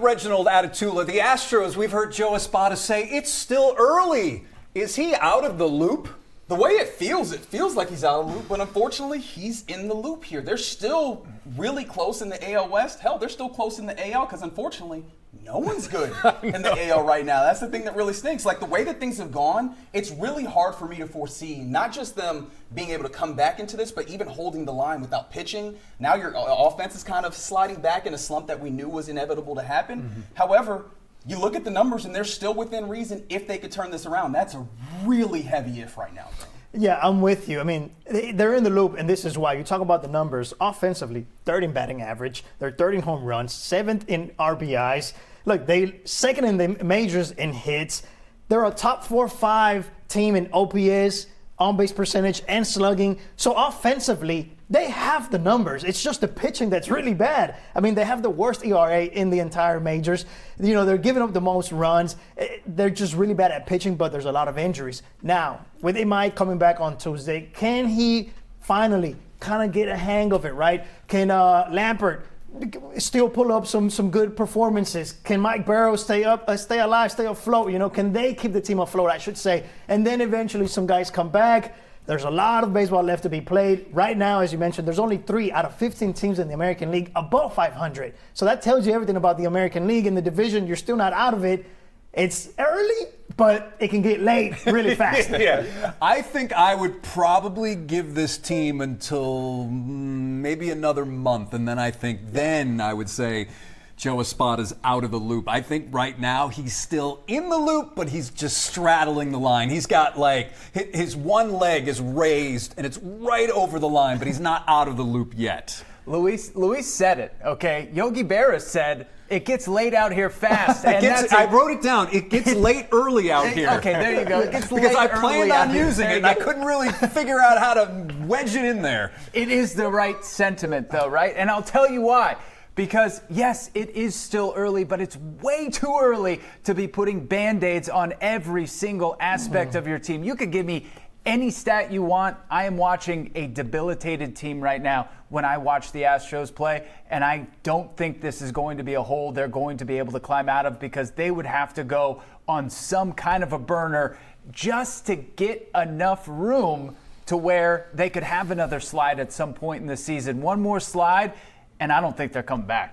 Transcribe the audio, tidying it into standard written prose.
Reginald Atatula. The Astros, we've heard Joe Espada say it's still early. Is he out of the loop? The way it feels like he's out of the loop, but unfortunately, he's in the loop here. They're still really close in the AL West. Hell, they're still close in the AL because unfortunately, no one's good in the AL right now. That's the thing that really stinks. Like the way that things have gone, it's really hard for me to foresee not just them being able to come back into this, but even holding the line without pitching. Now your offense is kind of sliding back in a slump that we knew was inevitable to happen. Mm-hmm. However, you look at the numbers and they're still within reason if they could turn this around. That's a really heavy if right now, bro. Yeah, I'm with you. I mean, they're in the loop, and this is why. You talk about the numbers. Offensively, third in batting average. They're third in home runs, seventh in RBIs. Look, they second in the majors in hits. They're a top 4-5 team in OPS, on-base percentage, and slugging. So offensively, they have the numbers. It's just the pitching that's really bad. I mean, they have the worst ERA in the entire majors. You know, they're giving up the most runs. They're just really bad at pitching, but there's a lot of injuries. Now, with Imai coming back on Tuesday, can he finally kind of get a hang of it, right? Can Lampert still pull up some good performances? Can Mike Barrows stay alive, stay afloat? You know, can they keep the team afloat, I should say? And then eventually some guys come back. There's a lot of baseball left to be played. Right now, as you mentioned, there's only 3 out of 15 teams in the American League above 500. So that tells you everything about the American League. In the division, you're still not out of it. It's early, but it can get late really fast. Yeah. I think I would probably give this team until maybe another month, and then I would say Joe Espada's out of the loop. I think right now he's still in the loop, but he's just straddling the line. He's got like his one leg is raised and it's right over the line, but he's not out of the loop yet. Luis said it, okay? Yogi Berra said it gets late out here fast. And I wrote it down. It gets late early out here. Okay, there you go. It gets because late I planned on using it and I go. couldn't really figure out how to wedge it in there. It is the right sentiment though, right? And I'll tell you why. Because, yes, it is still early, but it's way too early to be putting Band-Aids on every single aspect of your team. You could give me any stat you want. I am watching a debilitated team right now when I watch the Astros play, and I don't think this is going to be a hole they're going to be able to climb out of because they would have to go on some kind of a burner just to get enough room to where they could have another slide at some point in the season. One more slide, and I don't think they're coming back.